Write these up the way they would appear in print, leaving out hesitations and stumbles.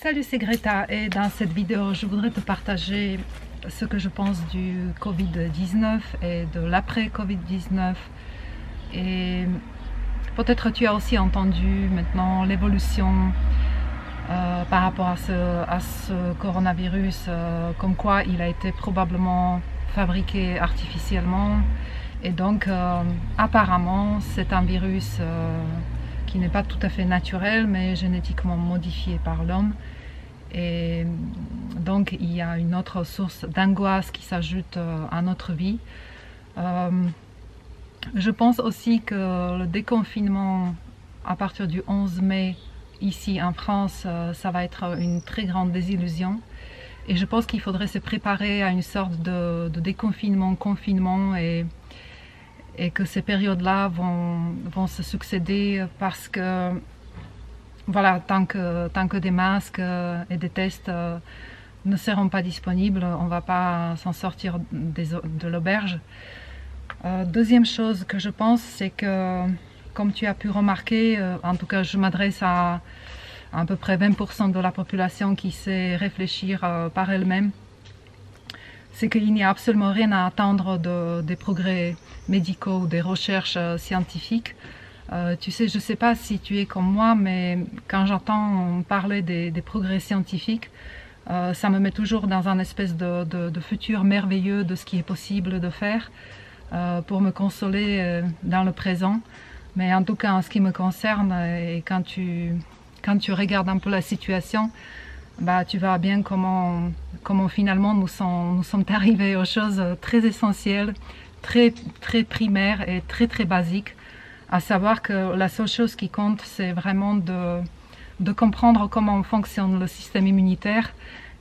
Salut, c'est Greta et dans cette vidéo, je voudrais te partager ce que je pense du Covid-19 et de l'après-Covid-19. Et peut-être tu as aussi entendu maintenant l'évolution par rapport à ce coronavirus, comme quoi il a été probablement fabriqué artificiellement. Et donc, apparemment, c'est un virus qui n'est pas tout à fait naturel, mais génétiquement modifié par l'homme. Et donc, il y a une autre source d'angoisse qui s'ajoute à notre vie. Je pense aussi que le déconfinement à partir du 11 mai, ici en France, ça va être une très grande désillusion. Et je pense qu'il faudrait se préparer à une sorte de déconfinement, confinement, et que ces périodes-là vont se succéder parce que, voilà, tant que des masques et des tests ne seront pas disponibles, on ne va pas s'en sortir de l'auberge. Deuxième chose que je pense, c'est que, comme tu as pu remarquer, en tout cas je m'adresse à peu près 20% de la population qui sait réfléchir par elle-même, c'est qu'il n'y a absolument rien à attendre des progrès médicaux ou des recherches scientifiques. Tu sais, je ne sais pas si tu es comme moi, mais quand j'entends parler des progrès scientifiques, ça me met toujours dans un espèce de futur merveilleux de ce qui est possible de faire pour me consoler dans le présent. Mais en tout cas, en ce qui me concerne, et quand tu regardes un peu la situation, bah, tu vois bien comment finalement nous sommes arrivés aux choses très essentielles, très primaires et très basiques, à savoir que la seule chose qui compte, c'est vraiment de comprendre comment fonctionne le système immunitaire.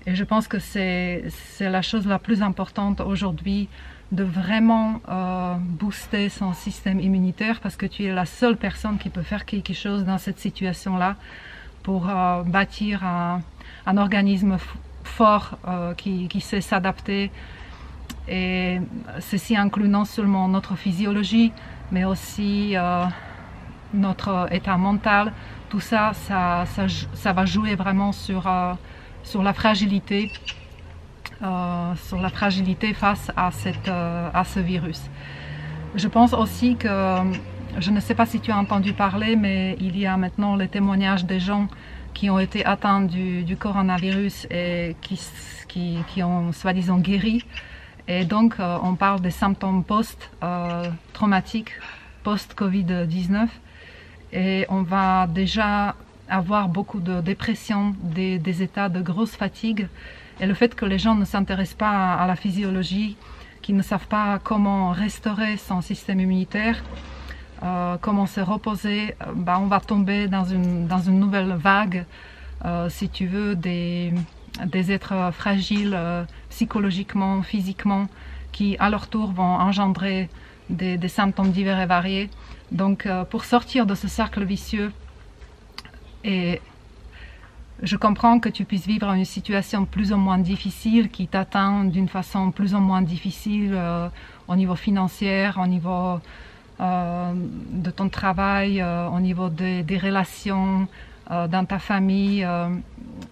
Et je pense que c'est la chose la plus importante aujourd'hui, de vraiment booster son système immunitaire, parce que tu es la seule personne qui peut faire quelque chose dans cette situation-là pour bâtir un organisme fort qui sait s'adapter. Et ceci inclut non seulement notre physiologie, mais aussi notre état mental. Tout ça, ça va jouer vraiment sur la fragilité, face à ce virus. Je pense aussi que, je ne sais pas si tu as entendu parler, mais il y a maintenant les témoignages des gens qui ont été atteints du coronavirus et qui ont soi-disant guéri. Et donc, on parle des symptômes post-traumatiques, post-Covid-19. Et on va déjà avoir beaucoup de dépression, des états de grosse fatigue. Et le fait que les gens ne s'intéressent pas à la physiologie, qu'ils ne savent pas comment restaurer son système immunitaire, comment se reposer, bah, on va tomber dans une nouvelle vague, si tu veux, des êtres fragiles psychologiquement, physiquement, qui à leur tour vont engendrer des symptômes divers et variés. Donc pour sortir de ce cercle vicieux, et je comprends que tu puisses vivre une situation plus ou moins difficile, qui t'atteint d'une façon plus ou moins difficile au niveau financier, au niveau de ton travail, au niveau des relations dans ta famille,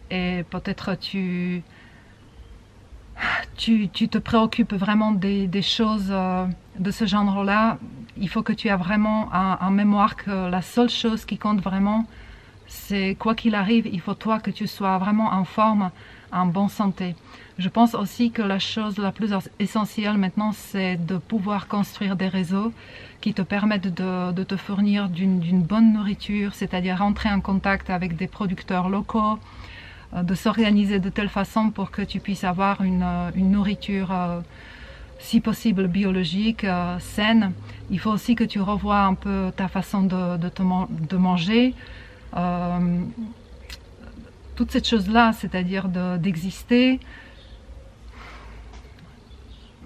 et peut-être tu te préoccupes vraiment des choses de ce genre-là. Il faut que tu aies vraiment en mémoire que la seule chose qui compte vraiment, c'est quoi qu'il arrive, il faut toi que tu sois vraiment en forme, en bonne santé. Je pense aussi que la chose la plus essentielle maintenant, c'est de pouvoir construire des réseaux qui te permettent de te fournir d'une bonne nourriture, c'est-à-dire rentrer en contact avec des producteurs locaux, de s'organiser de telle façon pour que tu puisses avoir une nourriture si possible biologique, saine. Il faut aussi que tu revoies un peu ta façon de manger. Toutes ces choses-là, c'est-à-dire d'exister.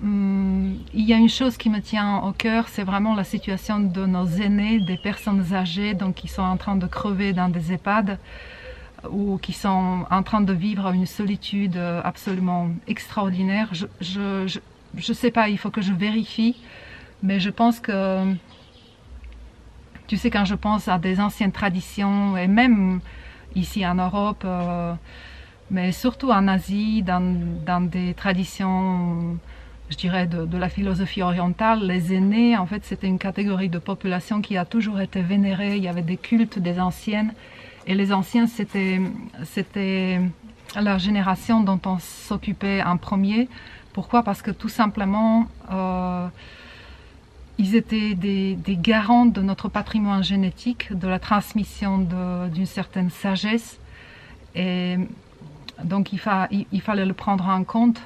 Il y a une chose qui me tient au cœur, c'est vraiment la situation de nos aînés, des personnes âgées, donc qui sont en train de crever dans des EHPAD, ou qui sont en train de vivre une solitude absolument extraordinaire. Je sais pas, il faut que je vérifie, mais je pense que, tu sais, quand je pense à des anciennes traditions, et même ici en Europe, mais surtout en Asie, dans des traditions, je dirais, de la philosophie orientale. Les aînés, en fait, c'était une catégorie de population qui a toujours été vénérée. Il y avait des cultes des anciennes. Et les anciens, c'était leur génération dont on s'occupait en premier. Pourquoi? Parce que tout simplement, ils étaient des garants de notre patrimoine génétique, de la transmission d'une certaine sagesse. Et donc il fallait le prendre en compte.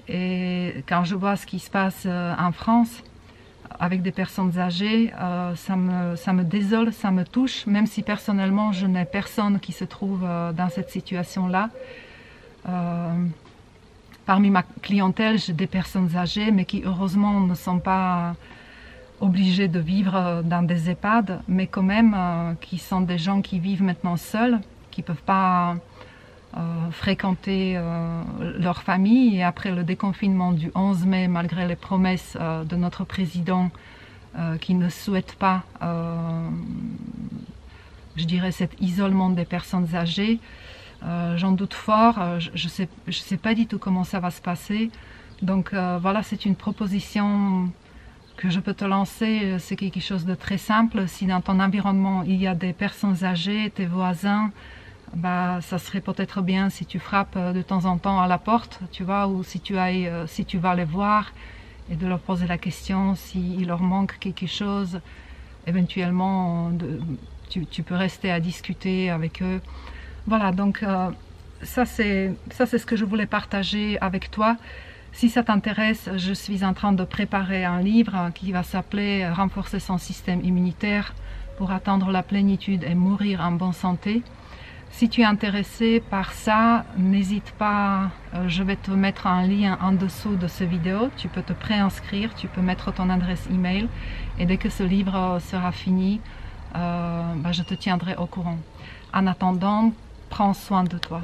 Et quand je vois ce qui se passe en France avec des personnes âgées, ça me désole, ça me touche, même si personnellement je n'ai personne qui se trouve dans cette situation-là. Parmi ma clientèle, j'ai des personnes âgées, mais qui heureusement ne sont pas obligées de vivre dans des EHPAD, mais quand même qui sont des gens qui vivent maintenant seuls, qui ne peuvent pas fréquenter leur famille. Et après le déconfinement du 11 mai, malgré les promesses de notre président qui ne souhaite pas, je dirais, cet isolement des personnes âgées, j'en doute fort. Je sais pas du tout comment ça va se passer. Donc voilà, c'est une proposition que je peux te lancer. C'est quelque chose de très simple. Si dans ton environnement il y a des personnes âgées, tes voisins, bah, ça serait peut-être bien si tu frappes de temps en temps à la porte, tu vois, ou si tu vas les voir et de leur poser la question s'il leur manque quelque chose. Éventuellement, tu peux rester à discuter avec eux. Voilà, donc ça c'est ce que je voulais partager avec toi. Si ça t'intéresse, je suis en train de préparer un livre qui va s'appeler « Renforcer son système immunitaire pour atteindre la plénitude et mourir en bonne santé ». Si tu es intéressé par ça, n'hésite pas, je vais te mettre un lien en dessous de cette vidéo. Tu peux te préinscrire, tu peux mettre ton adresse email et dès que ce livre sera fini, je te tiendrai au courant. En attendant, prends soin de toi.